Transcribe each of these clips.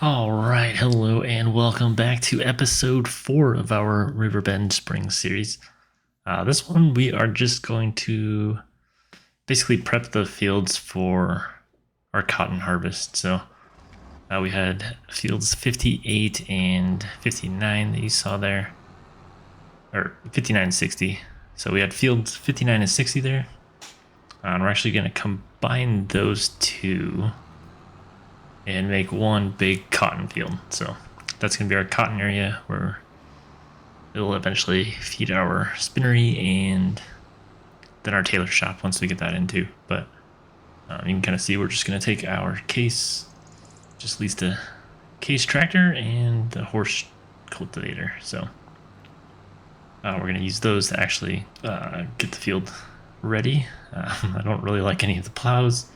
All right, hello and welcome back to episode 4 of our Riverbend Spring series. This one we are just going to basically prep the fields for our cotton harvest. So we had fields 58 and 59 that you saw there, or 59 and 60. So we had fields 59 and 60 there. And we're actually going to combine those two and make one big cotton field. So that's going to be our cotton area where it'll eventually feed our spinnery and then our tailor shop once we get that in too. But you can kind of see we're just going to take our case, just leads to case tractor and the horse cultivator. So we're going to use those to actually get the field ready. I don't really like any of the plows.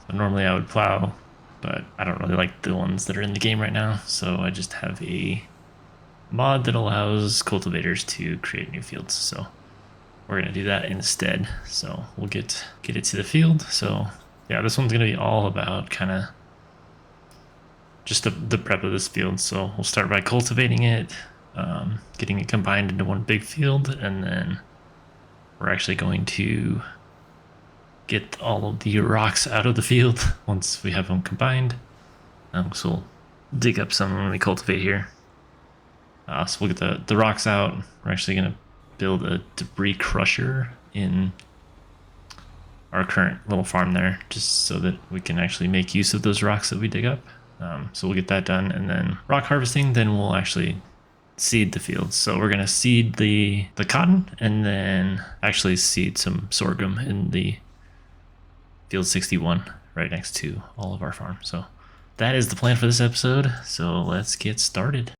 So normally I would plow, but I don't really like the ones that are in the game right now. So I just have a mod that allows cultivators to create new fields. So we're going to do that instead. So we'll get it to the field. So yeah, this one's going to be all about kind of just the prep of this field. So we'll start by cultivating it, getting it combined into one big field, and then we're actually going to get all of the rocks out of the field once we have them combined. So we'll dig up some when we cultivate here. So we'll get the rocks out. We're actually going to build a debris crusher in our current little farm there, just so that we can actually make use of those rocks that we dig up. So we'll get that done, and then rock harvesting, then we'll actually seed the fields. So we're going to seed the cotton and then actually seed some sorghum in the field 61 right next to all of our farms. So that is the plan for this episode. So let's get started.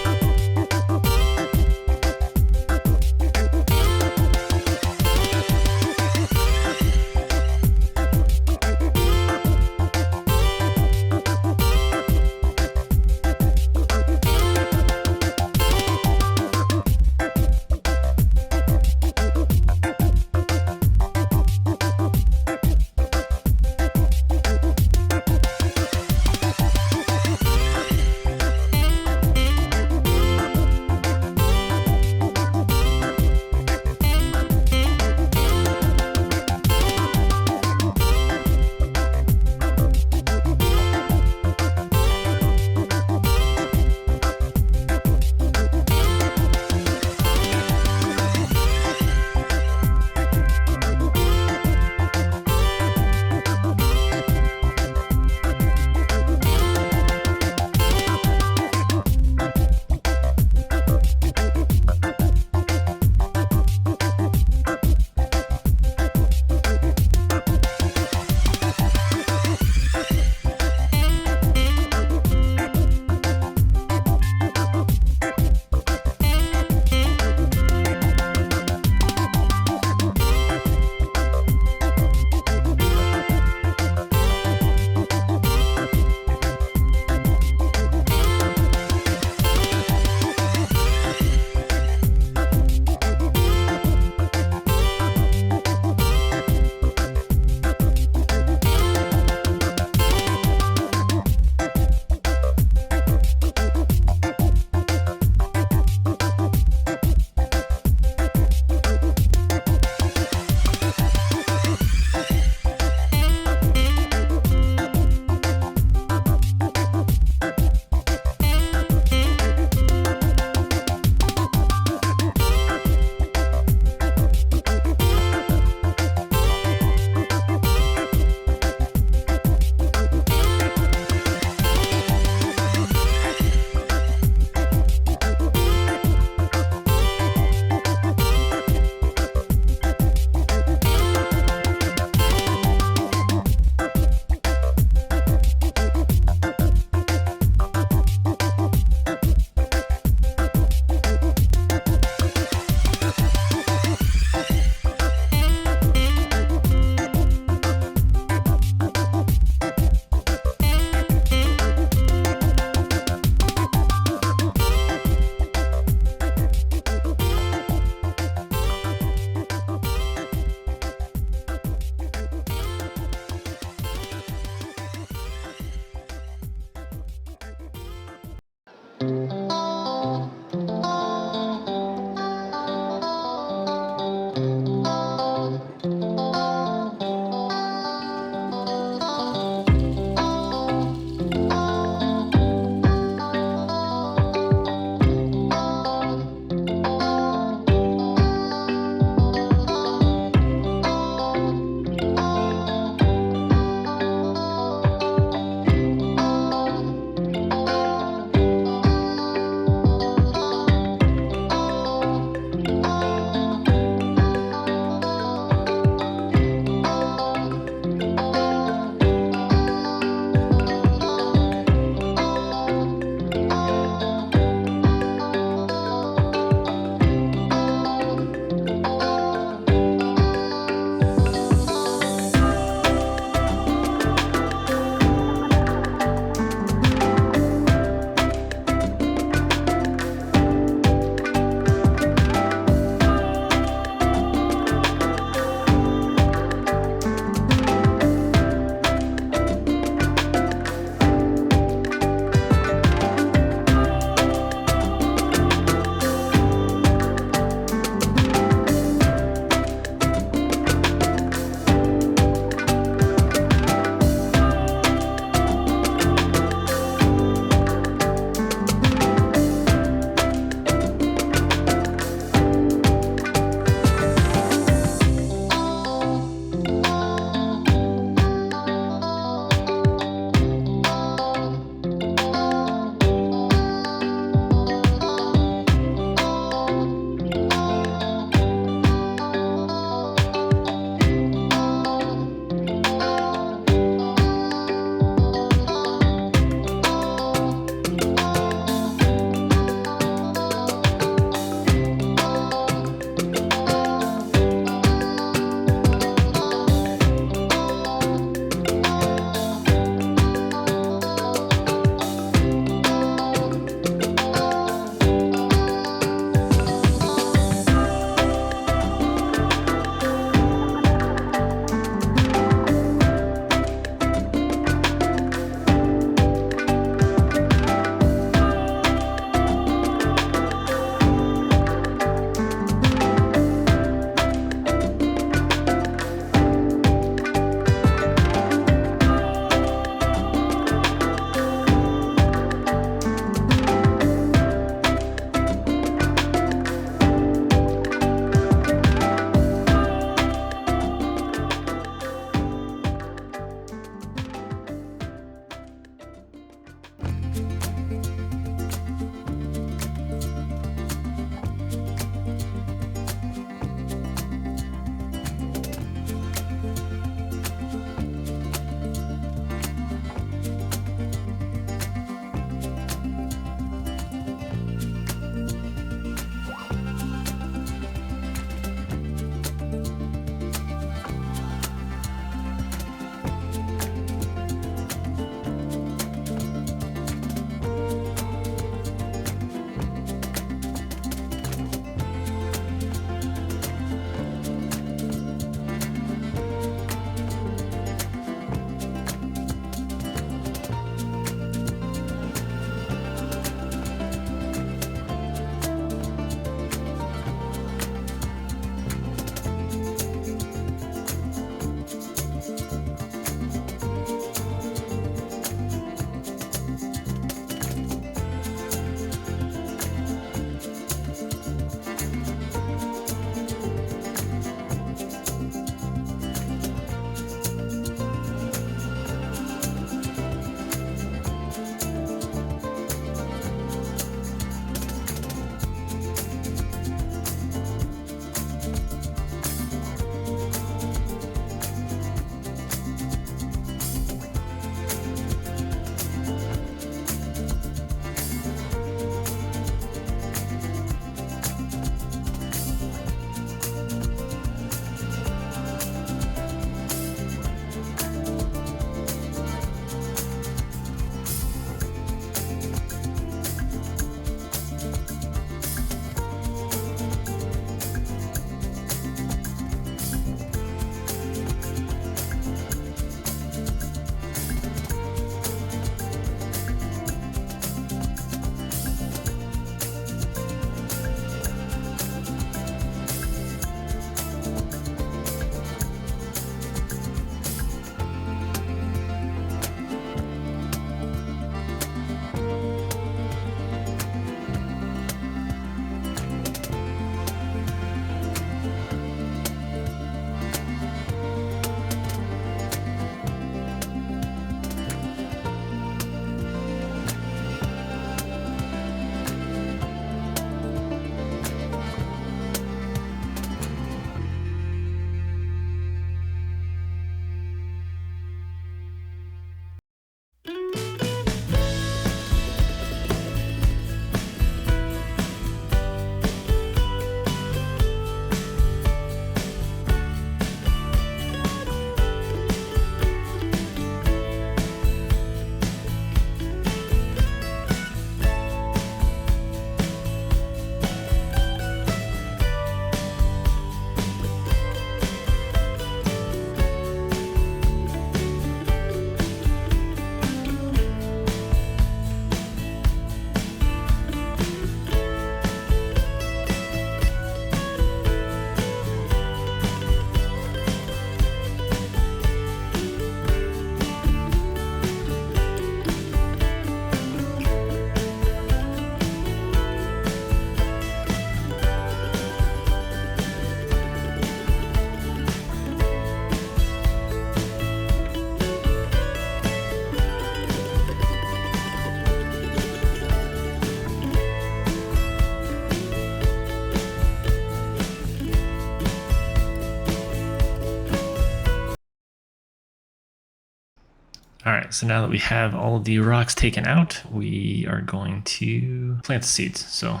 All right, so now that we have all of the rocks taken out, we are going to plant the seeds. So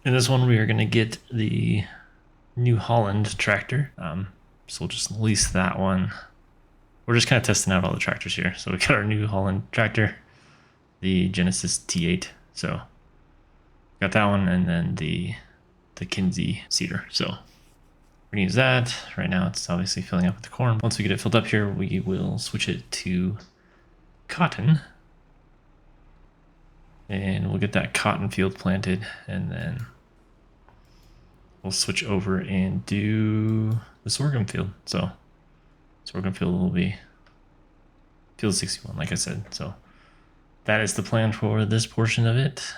in this one, we are going to get the New Holland tractor. So we'll just lease that one. We're just kind of testing out all the tractors here. So we got our New Holland tractor, the Genesis T8. So got that one, and then the Kinsey seeder. So we're gonna use that. Right now it's obviously filling up with the corn. Once we get it filled up here, we will switch it to cotton. And we'll get that cotton field planted, and then we'll switch over and do the sorghum field. So sorghum field will be field 61, like I said. So that is the plan for this portion of it.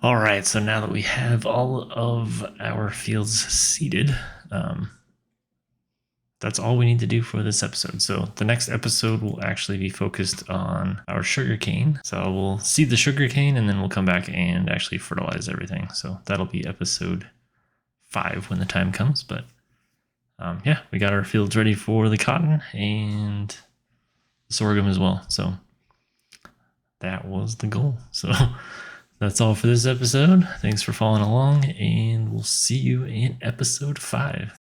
All right, so now that we have all of our fields seeded, that's all we need to do for this episode. So the next episode will actually be focused on our sugarcane. So we'll seed the sugarcane and then we'll come back and actually fertilize everything. So that'll be episode 5 when the time comes. But yeah, we got our fields ready for the cotton and the sorghum as well. So that was the goal. So that's all for this episode. Thanks for following along, and we'll see you in episode 5.